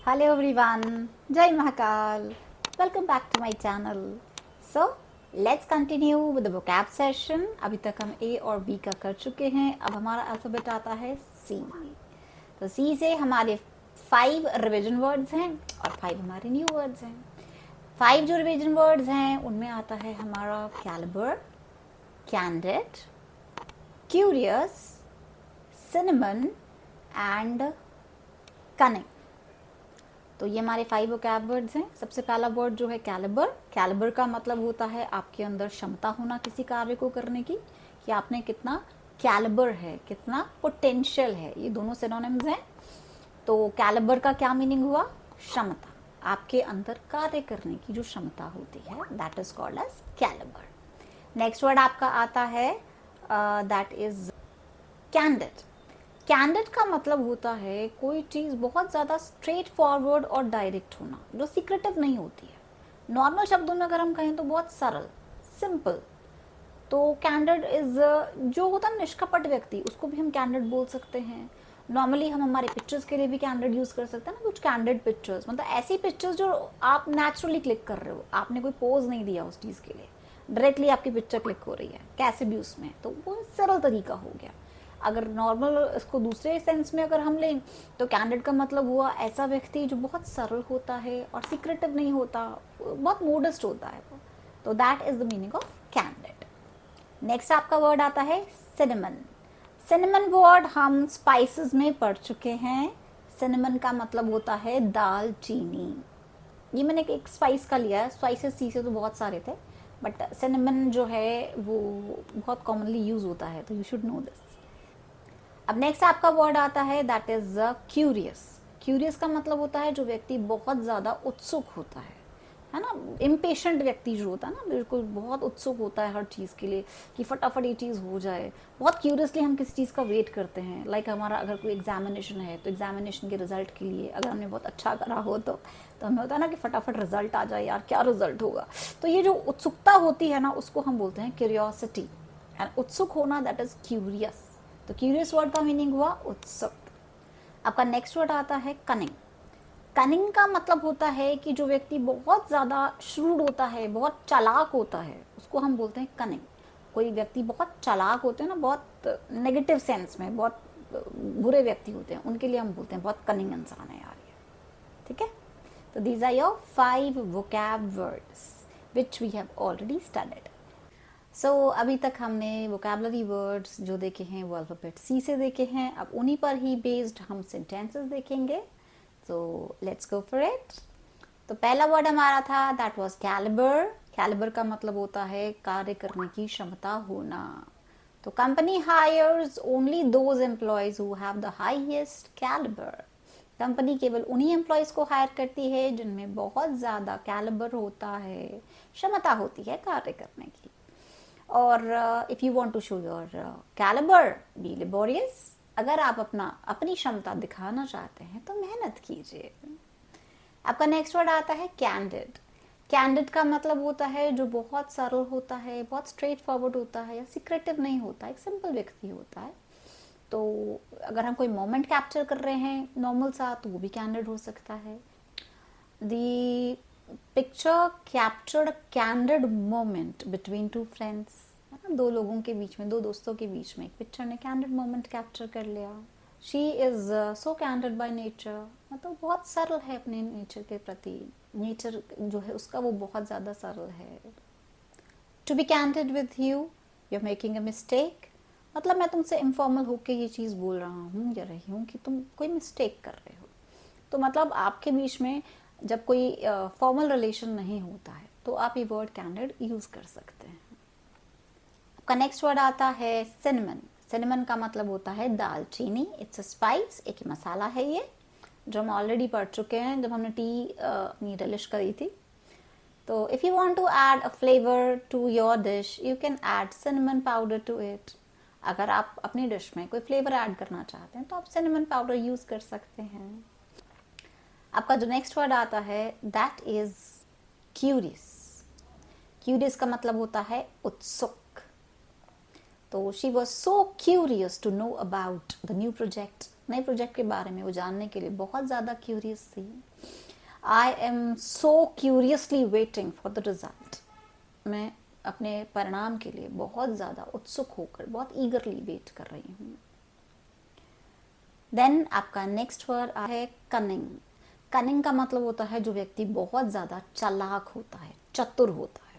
Hello everyone, Jai Mahakal. Welcome back to my channel. So let's continue with the vocab session. अभी तक हम A और B का कर चुके हैं. अब हमारा अल्फाबेट आता है C. तो C से हमारे 5 रिविजन वर्ड्स हैं और 5 हमारे न्यू वर्ड्स हैं. 5 जो रिविजन वर्ड्स हैं उनमें आता है हमारा calibre, candid, curious, cinnamon and cunning. तो ये हमारे 5 वोकैब वर्ड्स हैं. सबसे पहला वर्ड जो है कैलिबर. कैलिबर का मतलब होता है आपके अंदर क्षमता होना किसी कार्य को करने की, कि आपने कितना कैलिबर है, कितना पोटेंशियल है. ये दोनों सिनोनिम्स हैं. तो कैलिबर का क्या मीनिंग हुआ? क्षमता, आपके अंदर कार्य करने की जो क्षमता होती है, that is called as calibre. Next word आपका आता है दैट इज कैंडिड. कैंडिड का मतलब होता है कोई चीज़ बहुत ज़्यादा स्ट्रेट फॉरवर्ड और डायरेक्ट होना, जो सीक्रेटिव नहीं होती है. नॉर्मल शब्दों में अगर हम कहें तो बहुत सरल, सिंपल. तो कैंडिड इज जो होता है निष्कपट व्यक्ति, उसको भी हम कैंडिड बोल सकते हैं. नॉर्मली हम हमारे पिक्चर्स के लिए भी कैंडिड यूज़ कर सकते हैं ना. कुछ कैंडिड पिक्चर्स मतलब ऐसी पिक्चर्स जो आप नेचुरली क्लिक कर रहे हो, आपने कोई पोज नहीं दिया उस चीज़ के लिए, डायरेक्टली आपकी पिक्चर क्लिक हो रही है कैसे भी उसमें, तो वो सरल तरीका हो गया. अगर नॉर्मल इसको दूसरे सेंस में अगर हम लें तो कैंडिड का मतलब हुआ ऐसा व्यक्ति जो बहुत सरल होता है और सीक्रेटिव नहीं होता, बहुत मोडेस्ट होता है. तो that is the meaning of candid. Next आपका वर्ड आता है सिनेमन. सिनेमन वर्ड हम स्पाइसेस में पढ़ चुके हैं. सिनेमन का मतलब होता है दाल चीनी. ये मैंने एक स्पाइस का लिया है. स्पाइसेस सी से तो बहुत सारे थे, बट सिनेमन जो है वो बहुत कॉमनली यूज होता है, तो यू शुड नो दिस. अब नेक्स्ट आपका वर्ड आता है दैट इज क्यूरियस. क्यूरियस का मतलब होता है जो व्यक्ति बहुत ज़्यादा उत्सुक होता है ना. इम्पेशेंट व्यक्ति जो होता है ना, बिल्कुल बहुत उत्सुक होता है हर चीज़ के लिए, कि फटाफट ये चीज़ हो जाए. बहुत क्यूरियसली हम किसी चीज़ का वेट करते हैं. लाइक हमारा अगर कोई एग्जामिनेशन है तो एग्जामिनेशन के रिजल्ट के लिए अगर हमने बहुत अच्छा करा हो तो हमें होता है ना कि फटाफट रिजल्ट आ जाए, यार क्या रिजल्ट होगा. तो ये जो उत्सुकता होती है ना, उसको हम बोलते हैं क्यूरियोसिटी. एंड उत्सुक होना, दैट इज क्यूरियस. तो क्यूरियस वर्ड का मीनिंग हुआ उत्सुक. आपका नेक्स्ट वर्ड आता है कनिंग. कनिंग का मतलब होता है कि जो व्यक्ति बहुत ज़्यादा श्रूड होता है, बहुत चालाक होता है, उसको हम बोलते हैं कनिंग. कोई व्यक्ति बहुत चालाक होते हैं ना, बहुत नेगेटिव सेंस में, बहुत बुरे व्यक्ति होते हैं, उनके लिए हम बोलते हैं बहुत कनिंग इंसान है यार ये. ठीक है. तो these are your 5 vocab words which we have already studied. अभी तक हमने वोकैबलरी वर्ड्स जो देखे हैं वो अल्फ़ाबेट सी से देखे हैं. अब उन्हीं पर ही बेस्ड हम सेंटेंसेस देखेंगे. So let's go for it. तो पहला वर्ड हमारा था दैट वाज कैलिबर. कैलिबर का मतलब होता है कार्य करने की क्षमता होना. तो company hires only those employees who have the highest calibre. Company केवल उन्हीं एम्प्लॉयज को हायर करती है जिनमें बहुत ज़्यादा कैलिबर होता है, क्षमता होती है कार्य करने की. और if you want to show your calibre, be laborious. अगर आप अपनी क्षमता दिखाना चाहते हैं तो मेहनत कीजिए. आपका नेक्स्ट वर्ड आता है कैंडिड. कैंडिड का मतलब होता है जो बहुत सरल होता है, बहुत स्ट्रेट फॉरवर्ड होता है, या सीक्रेटिव नहीं होता, एक सिंपल व्यक्ति होता है. तो अगर हम कोई मोमेंट कैप्चर कर रहे हैं नॉर्मल सा, तो वो भी कैंडिड हो सकता है. The picture captured candid moment between two friends. दो लोगों के बीच में, दो दोस्तों के बीच में एक पिक्चर ने कैंडिड मोमेंट कैप्चर कर लिया. She is so candid by nature. मतलब बहुत सरल है अपने नेचर के प्रति. नेचर जो है उसका वो बहुत ज़्यादा सरल है. To be candid with you, you are making a mistake. मतलब मैं तुमसे इनफॉर्मल होके ये चीज़ बोल रहा हूँ या रही हूँ कि तुम कोई मिस्टेक कर रहे हो. तो मतलब आपके बीच में जब कोई फॉर्मल रिलेशन नहीं होता है तो आप ये वर्ड कैंडिड यूज़ कर सकते हैं. आपका नेक्स्ट वर्ड आता है सिनेमन. सिनेमन का मतलब होता है दालचीनी. इट्स अ स्पाइस, एक मसाला है ये, जो हम ऑलरेडी पढ़ चुके हैं जब हमने टी अपनी डिलिश करी थी. तो if you want to add a flavour to your dish, you can add cinnamon powder to it. अगर आप अपनी डिश में कोई फ्लेवर ऐड करना चाहते हैं तो आप सिनेमन पाउडर यूज़ कर सकते हैं. आपका जो नेक्स्ट वर्ड आता है दैट इज क्यूरियस. क्यूरियस का मतलब होता है उत्सुक. तो she was so curious to know about the new project. नए प्रोजेक्ट के बारे में वो जानने के लिए बहुत ज़्यादा क्यूरियस थी। I am so curiously waiting for the result. मैं अपने परिणाम के लिए बहुत ज़्यादा उत्सुक होकर बहुत ईगरली वेट कर रही हूँ। देन आपका नेक्स्ट वर्ड है कनिंग। कनिंग का मतलब होता है जो व्यक्ति बहुत ज़्यादा चालाक होता है, चतुर होता है।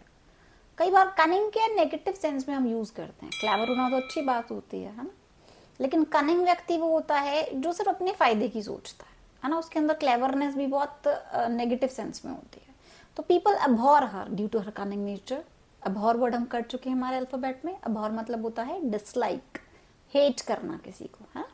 कई बार कनिंग के नेगेटिव सेंस में हम यूज़ करते हैं। क्लेवर होना तो अच्छी बात होती है ना, लेकिन कनिंग व्यक्ति वो होता है जो सिर्फ अपने फायदे की सोचता है ना। उसके अंदर क्लेवरनेस भी बहुत नेगेटिव सेंस में होती है। तो people abhor her due to her cunning nature. Abhor word हम कर चुके हैं हमारे अल्फाबेट में। अबहॉर मतलब होता है डिसलाइक, हेट करना किसी को, है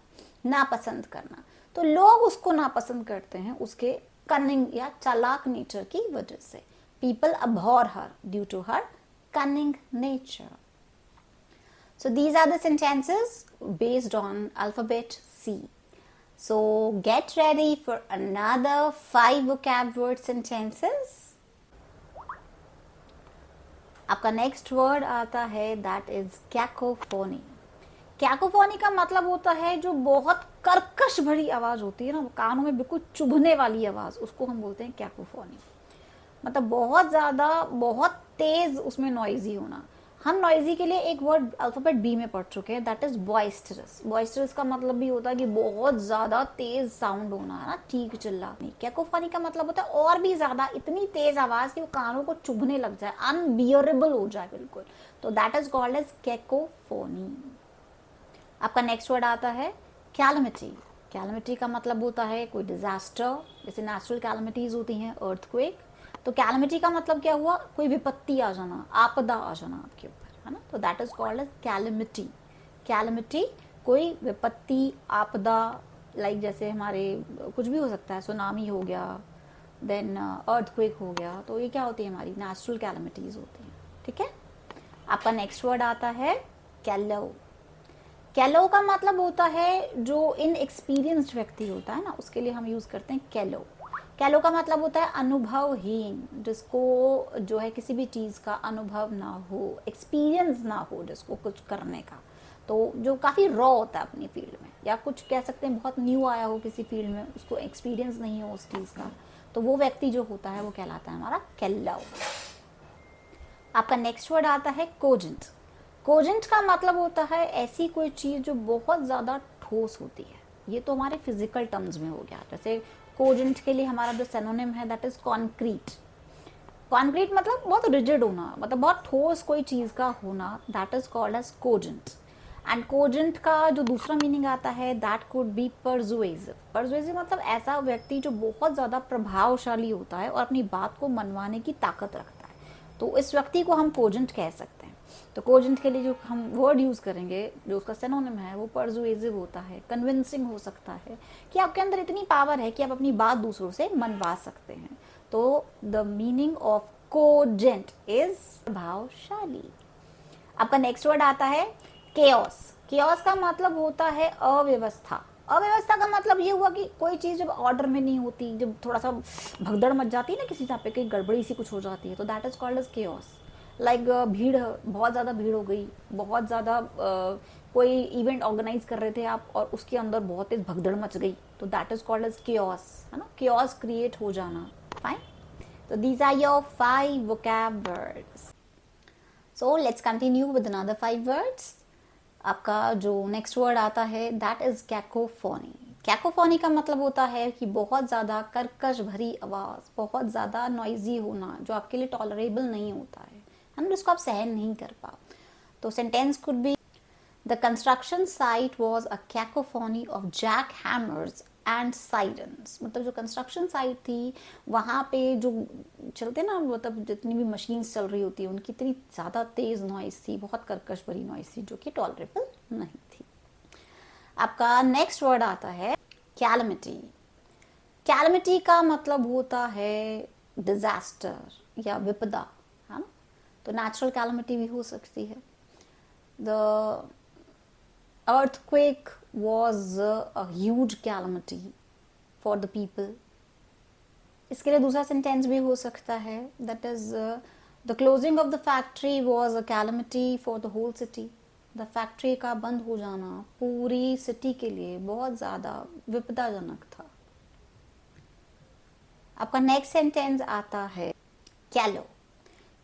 नापसंद करना। तो लोग उसको नापसंद करते हैं उसके कनिंग या चालाक नेचर की वजह से। People abhor her due to her cunning nature. So these are the sentences based on alphabet C. So get ready for another 5 vocab word sentences. आपका नेक्स्ट वर्ड आता है दैट इज कैकोफोनी। कैकोफोनी का मतलब होता है जो बहुत कर्कश भरी आवाज होती है ना, कानों में बिल्कुल चुभने वाली आवाज, उसको हम बोलते हैं कैकोफोनी। मतलब बहुत ज्यादा, बहुत तेज उसमें नॉइजी होना। हम नॉइजी के लिए एक वर्ड अल्फाबेट बी में पढ़ चुके हैं, दैट इज बॉइस्टरस। बॉइस्टरस का मतलब भी होता है कि बहुत ज्यादा तेज साउंड होना, है ना, ठीक चिल्ला नहीं। कैकोफोनी का मतलब होता है और भी ज्यादा, इतनी तेज आवाज कि वो कानों को चुभने लग जाए, अनबियरेबल हो जाए बिल्कुल। तो that is called as cacophony. आपका नेक्स्ट वर्ड आता है कैलमिटी। कैलमिटी का मतलब होता है कोई डिजास्टर, जैसे नेचुरल कैलमिटीज होती हैं, अर्थक्वेक। तो कैलमिटी का मतलब क्या हुआ, कोई विपत्ति आ जाना, आपदा आ जाना आपके ऊपर, है ना। तो that is called as calamity. Calamity कोई विपत्ति, आपदा, लाइक जैसे हमारे कुछ भी हो सकता है, सुनामी हो गया, देन अर्थक्वेक हो गया। तो ये क्या होती है, हमारी नेचुरल कैलमिटीज होती हैं, ठीक है। आपका नेक्स्ट वर्ड आता है कैलो। कैलो का मतलब होता है जो इनएक्सपीरियंस्ड व्यक्ति होता है ना, उसके लिए हम यूज करते हैं कैलो। कैलो का मतलब होता है अनुभवहीन, जिसको जो है किसी भी चीज का अनुभव ना हो, एक्सपीरियंस ना हो जिसको कुछ करने का। तो जो काफी रॉ होता है अपनी फील्ड में, या कुछ कह सकते हैं बहुत न्यू आया हो किसी फील्ड में, उसको एक्सपीरियंस नहीं हो उस चीज का, तो वो व्यक्ति जो होता है वो कहलाता है हमारा कैलो। आपका नेक्स्ट वर्ड आता है कोजेंट। कोजेंट का मतलब होता है ऐसी कोई चीज जो बहुत ज्यादा ठोस होती है। ये तो हमारे फिजिकल टर्म्स में हो गया। जैसे कोजेंट के लिए हमारा जो सिनोनिम है दैट इज कॉन्क्रीट। कॉन्क्रीट मतलब बहुत रिजिड होना, मतलब बहुत ठोस कोई चीज का होना, that is called as cogent. And cogent का जो दूसरा मीनिंग आता है that could be persuasive. Persuasive मतलब ऐसा व्यक्ति जो बहुत ज्यादा प्रभावशाली होता है और अपनी बात को मनवाने की ताकत रखता है, तो इस व्यक्ति को हम कोजेंट कह सकते हैं। तो कोजेंट के लिए जो हम वर्ड यूज करेंगे, जो उसका सिनोनिम है, वो परजुएसिव होता है, कन्विंसिंग हो सकता है, कि आपके अंदर इतनी पावर है कि आप अपनी बात दूसरों से मनवा सकते हैं। तो the meaning of cogent is प्रभावशाली। आपका नेक्स्ट वर्ड आता है केओस। केओस का मतलब होता है अव्यवस्था। अव्यवस्था का मतलब ये हुआ कि कोई चीज जब ऑर्डर में नहीं होती, जब थोड़ा सा भगदड़ मच जाती है ना, किसी जहाँ पे कहीं गड़बड़ी सी कुछ हो जाती है, तो that is called as chaos. Like भीड़, बहुत ज़्यादा भीड़ हो गई, बहुत ज़्यादा कोई इवेंट ऑर्गेनाइज कर रहे थे आप और उसके अंदर बहुत तेज भगदड़ मच गई, तो that is called as chaos, है ना, केओस क्रिएट हो जाना। फाइन। तो these are your 5 vocab words. So let's continue with another 5 words. आपका जो नेक्स्ट वर्ड आता है दैट इज कैकोफोनी। कैकोफोनी का मतलब होता है कि बहुत ज़्यादा कर्कश भरी आवाज़, बहुत ज़्यादा नॉइजी होना, जो आपके लिए टॉलरेबल नहीं होता है ना, जिसको आप सहन नहीं कर पाओ। तो sentence could be the construction site was a cacophony of jackhammers and sirens. मतलब जो कंस्ट्रक्शन साइट थी वहाँ पे जो चलते ना, मतलब जितनी भी मशीन्स चल रही होती है उनकी इतनी ज़्यादा तेज़ नॉइस थी, बहुत कर्कश भरी नॉइस थी, जो कि टॉलरेबल नहीं थी। आपका नेक्स्ट वर्ड आता है कैलमिटी। कैलमिटी का मतलब होता है डिजास्टर या विपदा, है ना। तो नेचुरल कैलमिटी भी हो सकती है। The earthquake was a huge calamity for the people. इसके लिए दूसरा सेंटेंस भी हो सकता है, that is the closing of the factory was a calamity for the whole city. The factory का बंद हो जाना पूरी सिटी के लिए बहुत ज़्यादा विपदाजनक था। आपका नेक्स्ट सेंटेंस आता है कैलो।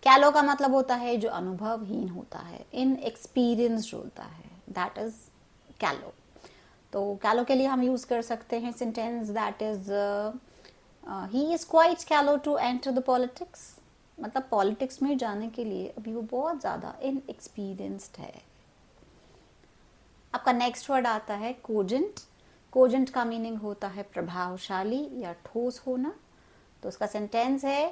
कैलो का मतलब होता है जो अनुभवहीन होता है, इनएक्सपीरियंस्ड होता है, दैट इज कैलो। तो कैलो के लिए हम यूज कर सकते हैं sentence that is he is quite कैलो टू एंटर द पॉलिटिक्स। मतलब पॉलिटिक्स में जाने के लिए अभी वो बहुत ज़्यादा इनएक्सपीरियंस्ड है। आपका नेक्स्ट वर्ड आता है कोजेंट। कोजेंट का मीनिंग होता है प्रभावशाली या ठोस होना। तो उसका सेंटेंस है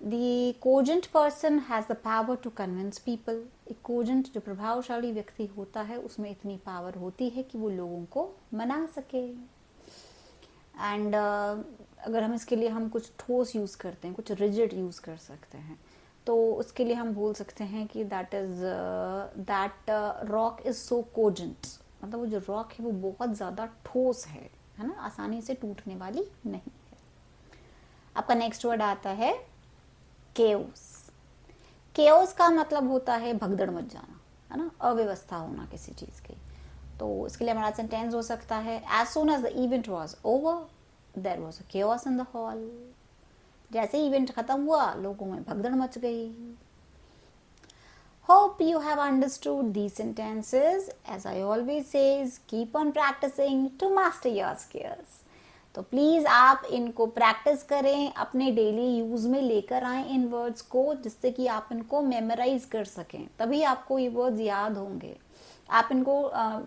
the cogent person has the power to convince people. एक कोजेंट जो प्रभावशाली व्यक्ति होता है उसमें इतनी पावर होती है कि वो लोगों को मना सके। एंड अगर हम इसके लिए हम कुछ ठोस यूज़ करते हैं, कुछ रिजिड यूज़ कर सकते हैं, तो उसके लिए हम बोल सकते हैं कि that rock is so cogent. मतलब वो जो रॉक है वो बहुत ज़्यादा ठोस है ना, आसानी से टूटने वाली नहीं है। आपका नेक्स्ट वर्ड आता है केओस। केओस का मतलब होता है भगदड़ मच जाना, है ना, अव्यवस्था होना किसी चीज़ की। तो इसके लिए हमारा सेंटेंस हो सकता है as soon as the event was over there was a chaos in the hall. जैसे इवेंट खत्म हुआ लोगों में भगदड़ मच गई। Hope you have understood these sentences. As I always says, keep on practicing to master your skills. तो please आप इनको प्रैक्टिस करें, अपने डेली यूज़ में लेकर आएं इन वर्ड्स को, जिससे कि आप इनको मेमोराइज कर सकें। तभी आपको ये वर्ड्स याद होंगे। आप इनको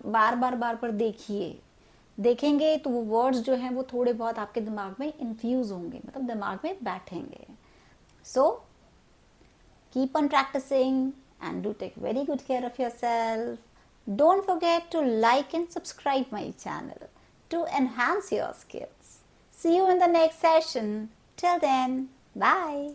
बार बार देखिए, देखेंगे तो वो वर्ड्स जो हैं वो थोड़े बहुत आपके दिमाग में इन्फ्यूज़ होंगे, मतलब दिमाग में बैठेंगे। So keep on practising and do take very good care of yourself. Don't forget to like and subscribe my channel to enhance your skills. See you in the next session. Till then, bye.